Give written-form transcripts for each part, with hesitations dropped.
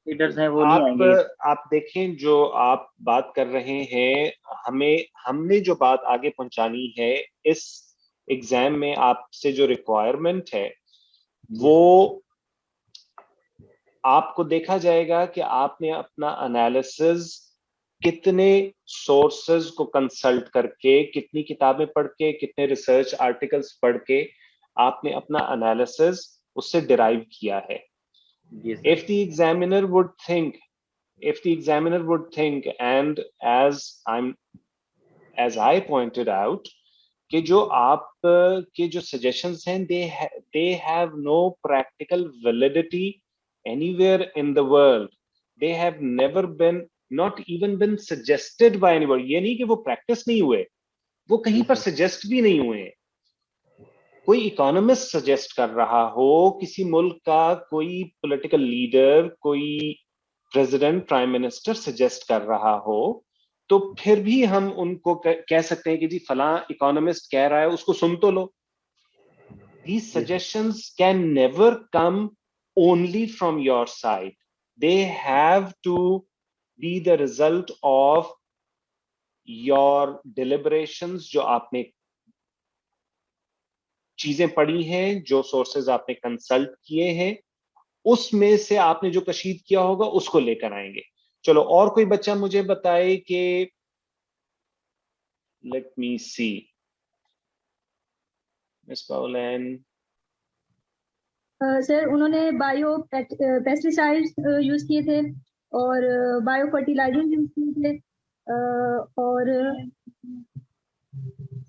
Leaders हैं वो नहीं आप आएंगे। आप देखें, जो आप बात कर रहे हैं, हमने जो बात आगे पहुंचानी है इस एग्जाम में, आपसे जो रिक्वायरमेंट है जी वो, सर। आपको देखा जाएगा कि आपने अपना एनालिसिस कितने सोर्सेज को कंसल्ट करके, कितनी किताबें पढ़ के, कितने रिसर्च आर्टिकल्स पढ़ के आपने अपना एनालिसिस उससे डिराइव किया है। जी sir. if the examiner would think if the examiner would think, and as I pointed out, कि जो आप के जो suggestions हैं, they have no practical validity anywhere in the world. They have never been, not even been suggested by anybody. ये नहीं कि वो practice नहीं हुए, वो कहीं जी पर सर। suggest भी नहीं हुए। कोई इकोनॉमिस्ट सजेस्ट कर रहा हो, किसी मुल्क का कोई पॉलिटिकल लीडर, कोई प्रेसिडेंट, प्राइम मिनिस्टर सजेस्ट कर रहा हो, तो फिर भी हम उनको कह सकते हैं कि जी फलां इकोनॉमिस्ट कह रहा है, उसको सुन तो लो। These जी sir. suggestions can never come only from your side. They have to be the result of your deliberations, जो आपने चीजें पढ़ी हैं, जो सोर्सेज आपने कंसल्ट किए हैं, उसमें से आपने जो कशीद किया होगा उसको लेकर आएंगे। चलो, और कोई बच्चा मुझे बताए कि, लेट मी सी, मिस पाउलैन। सर उन्होंने बायो पेस्टिसाइड्स यूज किए थे और बायो फर्टिलाइजर यूज किए थे, और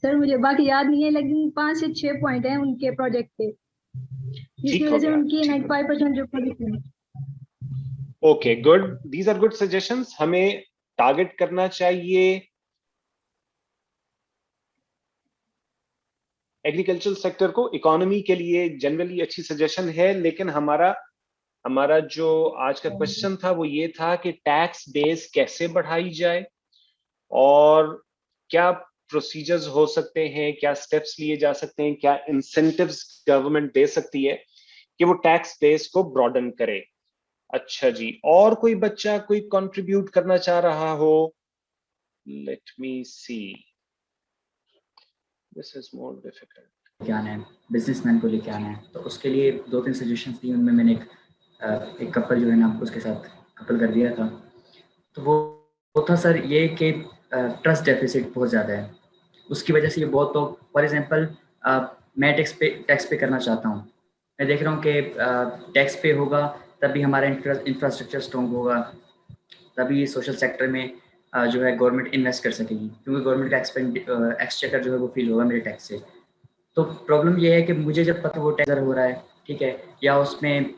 सर मुझे बाकी याद नहीं है, लेकिन 5 से 6 पॉइंट हैं उनके प्रोजेक्ट पे, जिसकी ठीक वजह हो से गया, उनकी ठीक हो 95% जो प्रोजेक्ट है। गया। Okay, good, these are good suggestions. हमें टारगेट करना चाहिए एग्रीकल्चरल सेक्टर को। इकोनॉमी के लिए जनरली अच्छी सजेशन है, लेकिन हमारा हमारा जो आज का क्वेश्चन था वो ये था कि टैक्स बेस कैसे बढ़ाई जाए, और क्या प्रोसीजर्स हो सकते हैं, क्या स्टेप्स लिए जा सकते हैं, क्या इंसेंटिव्स गवर्नमेंट दे सकती है कि वो टैक्स बेस को ब्रॉडन करे। अच्छा जी, और कोई बच्चा कोई कंट्रीब्यूट करना चाह रहा हो? Let me see, this is more difficult. क्या आना है, बिजनेसमैन को लेके आना है, तो उसके लिए 2-3 सजेशंस दी। उनमें मैंने एक कपल जो है ना उसके साथ कपल कर दिया था। तो वो था सर ये कि ट्रस्ट डेफिसिट बहुत ज़्यादा है, उसकी वजह से ये बहुत लोग, फॉर एग्जांपल मैं टैक्स पे करना चाहता हूँ, मैं देख रहा हूँ कि टैक्स पे होगा तभी हमारा इंफ्रास्ट्रक्चर स्ट्रॉन्ग होगा, तभी सोशल सेक्टर में जो है गवर्नमेंट इन्वेस्ट कर सकेगी, क्योंकि गवर्नमेंट का एक्सचेकर जो है वो फील होगा मेरे टैक्स से। तो प्रॉब्लम ये है कि मुझे जब पता वो टैक्स हो रहा है, ठीक है, या उसमें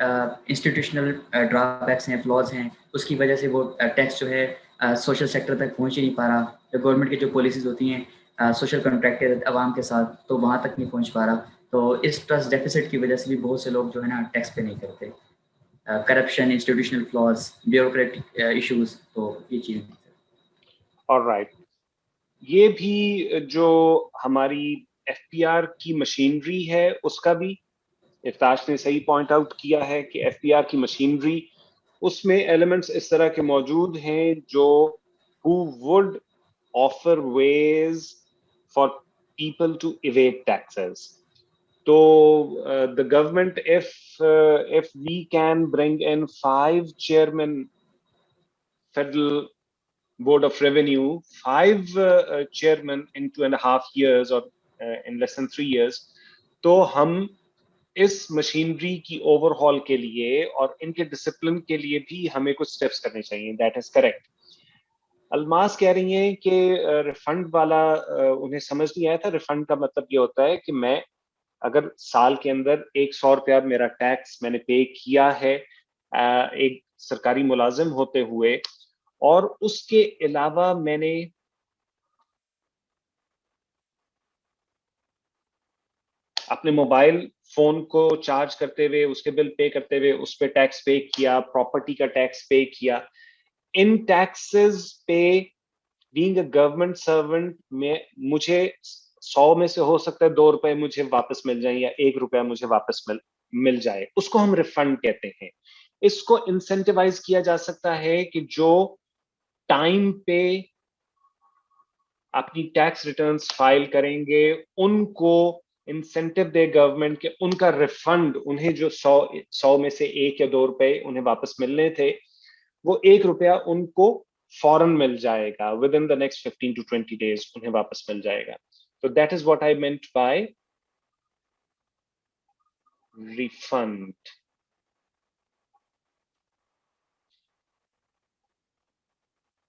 इंस्टीट्यूशनल ड्रॉबैक्स हैं, फ्लॉज हैं, उसकी वजह से वो टैक्स जो है सोशल सेक्टर तक पहुंच ही नहीं पा रहा। तो गवर्नमेंट की जो पॉलिसीज होती हैं सोशल कॉन्ट्रैक्ट है आवाम के साथ, तो वहाँ तक नहीं पहुंच पा रहा। तो इस ट्रस्ट डेफिसिट की वजह से भी बहुत से लोग जो है ना टैक्स पे नहीं करते। Corruption, institutional flaws, bureaucratic issues, तो ये चीज़। ऑलराइट, ये भी जो हमारी एफपीआर की मशीनरी है उसका भी इफ्ताश ने सही पॉइंट आउट किया है कि एफपीआर की मशीनरी, उसमें एलिमेंट्स इस तरह के मौजूद हैं जो who would offer ways for people to evade taxes. So the government, if we can bring in 5 chairmen, federal board of revenue, 5 chairmen in 2.5 years, or in less than 3 years, तो हम इस machinery की overhaul के लिए और इनके discipline के लिए भी हमें कुछ स्टेप्स करने चाहिए। That is correct. अलमास कह रही हैं कि रिफंड वाला उन्हें समझ नहीं आया था। रिफंड का मतलब ये होता है कि मैं अगर साल के अंदर 100 रुपया मेरा टैक्स मैंने पे किया है एक सरकारी मुलाजिम होते हुए, और उसके अलावा मैंने अपने मोबाइल फोन को चार्ज करते हुए, उसके बिल पे करते हुए उस पर टैक्स पे किया, प्रॉपर्टी का टैक्स पे किया, इन टैक्सेस पे बीइंग अ गवर्नमेंट सर्वेंट में मुझे 100 में से हो सकता है 2 रुपए मुझे वापस मिल जाए या 1 रुपया मुझे वापस मिल जाए, उसको हम रिफंड कहते हैं। इसको इंसेंटिवाइज किया जा सकता है कि जो टाइम पे अपनी टैक्स रिटर्न्स फाइल करेंगे उनको इंसेंटिव दे गवर्नमेंट के, उनका रिफंड, उन्हें जो 100 में से 1 या 2 रुपए उन्हें वापस मिलने थे, वो 1 रुपया उनको फौरन मिल जाएगा, with in the next 15 to 20 days उन्हें वापस मिल जाएगा. तो that is what I meant by refund.